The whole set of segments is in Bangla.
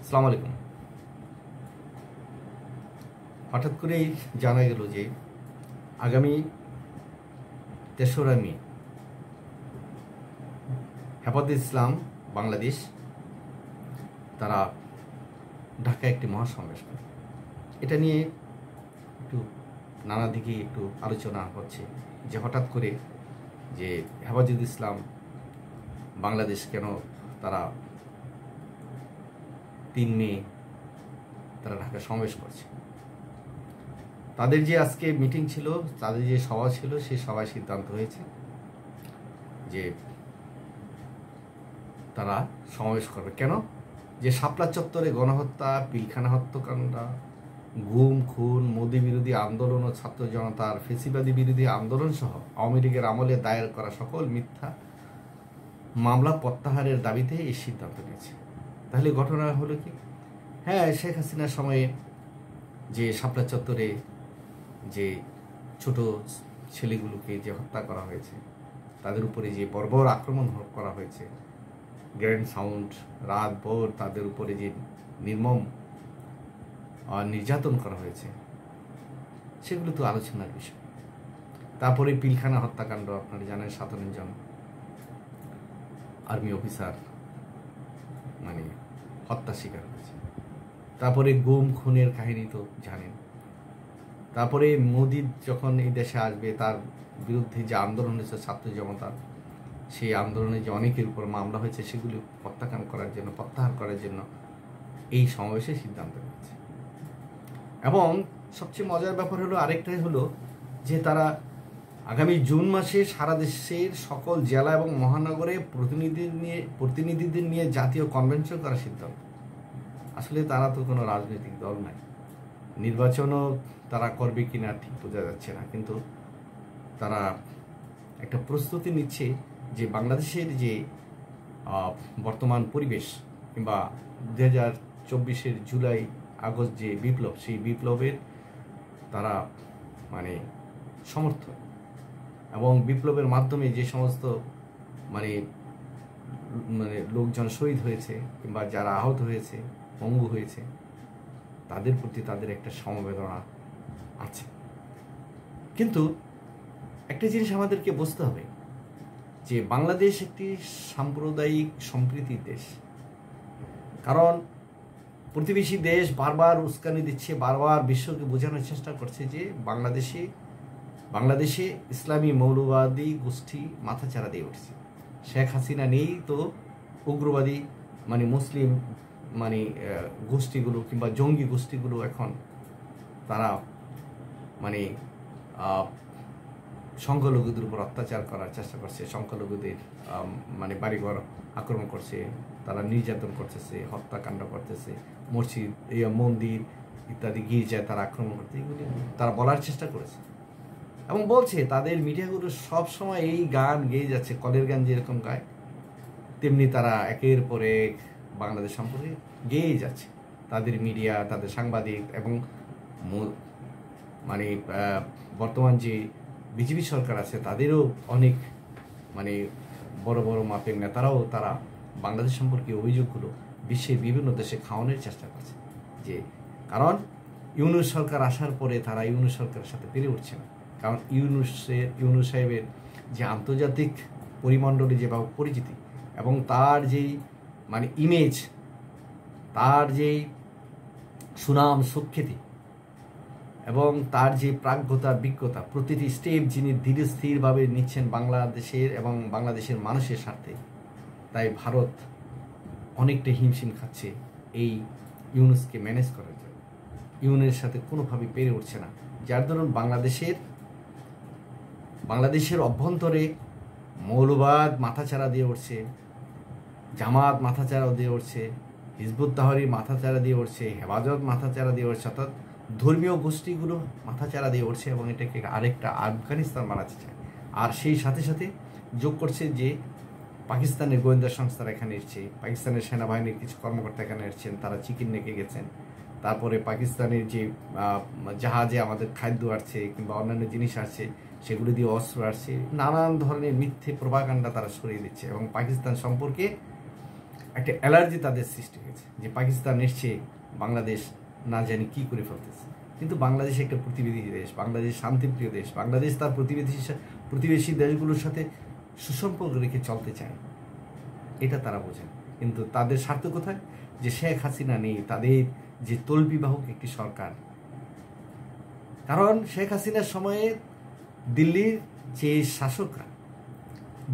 আসসালামু আলাইকুম। হঠাৎ করেই জানা গেল যে আগামী ৩রা মে হেফাজতে ইসলাম বাংলাদেশ তারা ঢাকায় একটি মহাসমাবেশ করে। এটা নিয়ে একটু নানা দিকে একটু আলোচনা হচ্ছে যে হঠাৎ করে যে হেফাজতে ইসলাম বাংলাদেশ কেন তারা ৩ মে তারা ঢাকা সমাবেশ করছে। তাদের যে আজকে মিটিং ছিল, তাদের যে সভা ছিল, সেই সভায় সিদ্ধান্ত হয়েছে যে তারা সমাবেশ করবে। কেন? যে শাপলা চত্বরে গণহত্যা, পিলখানা হত্যাকাণ্ড, গুম খুন, মোদি বিরোধী আন্দোলন ও ছাত্র জনতার ফেসিবাদী বিরোধী আন্দোলন সহ আওয়ামী লীগের আমলে দায়ের করা সকল মিথ্যা মামলা প্রত্যাহারের দাবিতে এই সিদ্ধান্ত নিয়েছে। তাহলে ঘটনা হলো কি? হ্যাঁ, শেখ হাসিনার সময়ে যে শাপলা চত্বরে যে ছোট ছেলেগুলোকে যে হত্যা করা হয়েছে, তাদের উপরে যে বর্বর আক্রমণ করা হয়েছে, গ্র্যান্ড সাউন্ড রাত ভোর তাদের উপরে যে নির্মম নির্যাতন করা হয়েছে, সেগুলো তো আলোচনার বিষয়। তারপরে পিলখানা হত্যাকাণ্ড, আপনারা জানেন ৫৭ জন আর্মি অফিসার হত্যা শিকার হয়েছে। তারপরে গুম খুনের কাহিনী তো জানেন। তারপরে মোদি যখন এই দেশে আসবে, তার বিরুদ্ধে যে আন্দোলন হয়েছে ছাত্র জনতার, সেই আন্দোলনে যে অনেকের উপর মামলা হয়েছে, সেগুলি প্রত্যাহার করার জন্য এই সমাবেশের সিদ্ধান্ত নিয়েছে। এবং সবচেয়ে মজার ব্যাপার হলো আরেকটাই হলো যে তারা আগামী জুন মাসে সারা দেশের সকল জেলা এবং মহানগরে প্রতিনিধিদের নিয়ে জাতীয় কনভেনশন করার সিদ্ধান্ত। আসলে তারা তো কোনো রাজনৈতিক দল নাই, নির্বাচনও তারা করবে কিনা ঠিক বোঝা যাচ্ছে না, কিন্তু তারা একটা প্রস্তুতি নিচ্ছে যে বাংলাদেশের যে বর্তমান পরিবেশ কিংবা 2024-এর জুলাই আগস্ট যে বিপ্লব, সেই বিপ্লবের তারা সমর্থন, এবং বিপ্লবের মাধ্যমে যে সমস্ত লোকজন শহীদ হয়েছে কিংবা যারা আহত হয়েছে, পঙ্গু হয়েছে, তাদের প্রতি তাদের একটা সমবেদনা আছে। কিন্তু একটা জিনিস আমাদেরকে বুঝতে হবে যে বাংলাদেশ একটি সাম্প্রদায়িক সম্প্রীতির দেশ। কারণ প্রতিবেশী দেশ বারবার উস্কানি দিচ্ছে, বারবার বিশ্বকে বোঝানোর চেষ্টা করছে যে বাংলাদেশে ইসলামী মৌলবাদী গোষ্ঠী মাথাচাড়া দিয়ে উঠছে। শেখ হাসিনা নেই তো উগ্রবাদী মুসলিম গোষ্ঠীগুলো কিংবা জঙ্গি গোষ্ঠীগুলো এখন তারা সংখ্যালঘুদের উপর অত্যাচার করার চেষ্টা করছে, সংখ্যালঘুদের বাড়িঘর আক্রমণ করছে, তারা নির্যাতন করতেছে, হত্যাকাণ্ড করতেছে, মসজিদ, মন্দির ইত্যাদি গির্জায় তারা আক্রমণ করতে, এগুলি তারা বলার চেষ্টা করেছে এবং বলছে। তাদের মিডিয়াগুলো সবসময় এই গান গেয়ে যাচ্ছে, কলের গান যেরকম গায় তেমনি তারা একের পর এক বাংলাদেশ সম্পর্কে গেয়ে যাচ্ছে। তাদের মিডিয়া, তাদের সাংবাদিক এবং বর্তমান যে বিজেপি সরকার আছে, তাদেরও অনেক বড় বড় মাপের নেতারাও তারা বাংলাদেশ সম্পর্কে অভিযোগগুলো বিশ্বের বিভিন্ন দেশে খাওয়ানোর চেষ্টা করছে। যে কারণ ইউনূস সরকার আসার পরে তারা ইউনূস সরকারের সাথে পেরে উঠছে না। কারণ ইউনূস সাহেবের যে আন্তর্জাতিক পরিমণ্ডলে যেভাবে পরিচিতি এবং তার যেই ইমেজ, তার যেই সুনাম সুখ্যাতি এবং তার যে প্রাজ্ঞতা বিজ্ঞতা, প্রতিটি স্টেপ যিনি ধীরে স্থিরভাবে নিচ্ছেন বাংলাদেশের এবং বাংলাদেশের মানুষের স্বার্থে, তাই ভারত অনেকটা হিমশিম খাচ্ছে এই ইউনূসকে ম্যানেজ করার জন্য। ইউনূসের সাথে কোনোভাবে পেরে উঠছে না, যার দরুন বাংলাদেশের অভ্যন্তরে মৌলবাদ মাথাচাড়া দিয়ে উঠছে, জামাত মাথাচাড়া দিয়ে উঠছে, হিজবুত তাহরীর মাথাচাড়া দিয়ে উঠছে, হেফাজত মাথাচাড়া দিয়ে উঠছে, অর্থাৎ ধর্মীয় গোষ্ঠীগুলো মাথাচাড়া দিয়ে উঠছে এবং এটাকে আরেকটা আফগানিস্তান বানাতে চায়। আর সেই সাথে সাথে যোগ করছে যে পাকিস্তানের গোয়েন্দা সংস্থারা এখানে এসছে, পাকিস্তানের সেনাবাহিনীর কিছু কর্মকর্তা এখানে এসছেন, তারা চিকেন নেকে গেছেন। তারপরে পাকিস্তানের যে জাহাজে আমাদের খাদ্য আসছে কিংবা অন্যান্য জিনিস আসছে, সেগুলো দিয়ে অস্ত্র আসছে, নানান ধরনের মিথ্যে প্রোপাগান্ডা তারা ছড়িয়ে দিচ্ছে এবং পাকিস্তান সম্পর্কে একটা অ্যালার্জি তাদের সৃষ্টি হয়েছে যে পাকিস্তান এসছে, বাংলাদেশ না জানি কি করে ফেলতেছে। কিন্তু বাংলাদেশ একটা প্রতিবেশী দেশ, বাংলাদেশ শান্তিপ্রিয় দেশ, বাংলাদেশ তার প্রতিবেশী দেশগুলোর সাথে সুসম্পর্ক রেখে চলতে চায়, এটা তারা বোঝেন। কিন্তু তাদের স্বার্থ কোথায়? যে শেখ হাসিনা নেই, তাদের যে তল্পিবাহক একটি সরকার। কারণ শেখ হাসিনার সময়ে দিল্লির যে শাসকরা,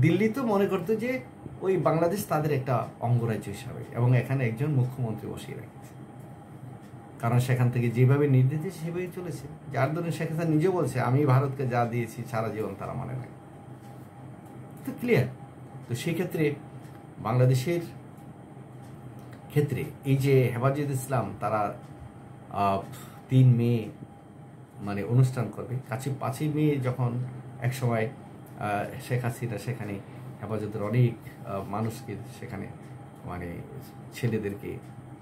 দিল্লি তো মনে করতো যে ওই বাংলাদেশ তাদের একটা অঙ্গরাজ্য হিসাবে, এবং এখানে একজন মুখ্যমন্ত্রী বসিয়ে রেখেছে। কারণ সেখান থেকে যেভাবে নির্দেশ দিয়েছে সেভাবেই চলেছে। যার ধরনের শেখ হাসিনা নিজে বলছে, আমি ভারতকে যা দিয়েছি সারা জীবন তারা মানে না। তো ক্লিয়ার। তো সেই ক্ষেত্রে বাংলাদেশের ক্ষেত্রে এই যে হেফাজত ইসলাম তারা 3 মে মানে অনুষ্ঠান করবে, কাছে 5ই মে যখন এক সময় শেখ হাসিনা সেখানে হেফাজতের অনেক মানুষকে সেখানে মানে ছেলেদেরকে,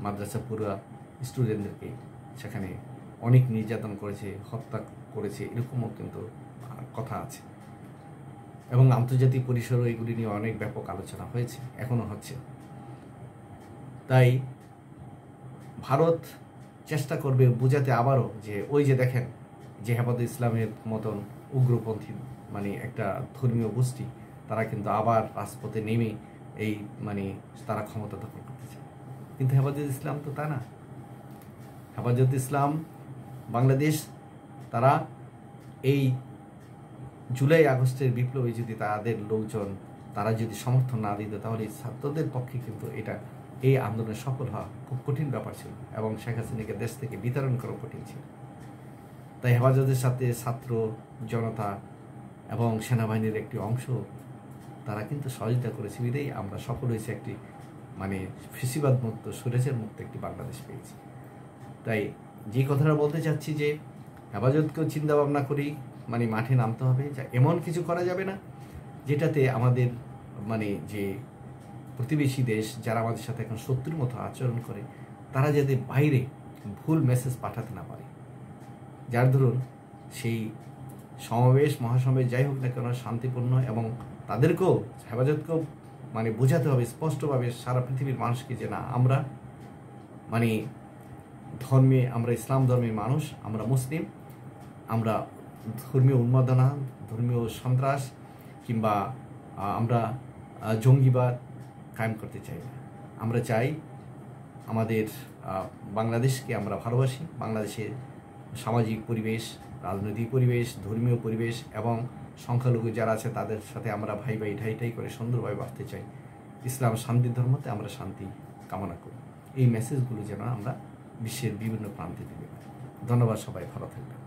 মাদ্রাসা পুরা স্টুডেন্টদেরকে সেখানে অনেক নির্যাতন করেছে, হত্যা করেছে, এরকমও কিন্তু কথা আছে। এবং আন্তর্জাতিক পরিসরও এগুলি নিয়ে অনেক ব্যাপক আলোচনা হয়েছে, এখনো হচ্ছে। তাই ভারত চেষ্টা করবে বোঝাতে আবারও যে ওই যে দেখেন যে হেফাজত ইসলামের মতন উগ্রপন্থী মানে একটা ধর্মীয় গোষ্ঠী, তারা কিন্তু আবার রাজপথে নেমে এই মানে তারা ক্ষমতা দখল করতে চায়। কিন্তু হেফাজত ইসলাম তো তা না। হেফাজত ইসলাম বাংলাদেশ তারা এই জুলাই আগস্টের বিপ্লবে যদি তাদের লোকজন তারা যদি সমর্থন না দিত, তাহলে ছাত্রদের পক্ষে কিন্তু এই আন্দোলনে সফল হওয়া খুব কঠিন ব্যাপার ছিল, এবং শেখ হাসিনাকে দেশ থেকে বিতরণ করা কঠিন ছিল। তাই হেফাজতের সাথে ছাত্র জনতা এবং সেনাবাহিনীর একটি অংশ তারা কিন্তু সহযোগিতা করেছে, বিধেই আমরা সফল হয়েছে, একটি মানে ফেসিবাদ মুক্ত, সুরেশের মুক্ত একটি বাংলাদেশ পেয়েছি। তাই যে কথাটা বলতে চাচ্ছি যে হেফাজতকেও চিন্তা ভাবনা করি, মানে মাঠে নামতে হবে, যা এমন কিছু করা যাবে না যেটাতে আমাদের মানে যে প্রতিবেশী দেশ যারা আমাদের সাথে এখন শত্রুর মতো আচরণ করে, তারা যাতে বাইরে ভুল মেসেজ পাঠাতে না পারে। যার ধরুন সেই সমাবেশ মহাসমাবেশ যাই হোক না কেন শান্তিপূর্ণ, এবং তাদেরকেও হেফাজতকেও মানে বোঝাতে হবে স্পষ্টভাবে সারা পৃথিবীর মানুষকে যে না, আমরা মানে ধর্মে আমরা ইসলাম ধর্মের মানুষ, আমরা মুসলিম, আমরা ধর্মীয় উন্মাদনা, ধর্মীয় সন্ত্রাস কিংবা আমরা জঙ্গিবাদ কায়েম করতে চাই না। আমরা চাই আমাদের বাংলাদেশকে আমরা ভালোবাসি, বাংলাদেশের সামাজিক পরিবেশ, রাজনৈতিক পরিবেশ, ধর্মীয় পরিবেশ এবং সংখ্যালঘু যারা আছে তাদের সাথে আমরা ভাই ভাই ঠাই করে সুন্দরভাবে বাঁচতে চাই। ইসলাম শান্তির ধর্মতে আমরা শান্তি কামনা করি। এই মেসেজগুলো যেন আমরা বিশ্বের বিভিন্ন প্রান্তে দিতে পারি। ধন্যবাদ, সবাই ভালো থাকবেন।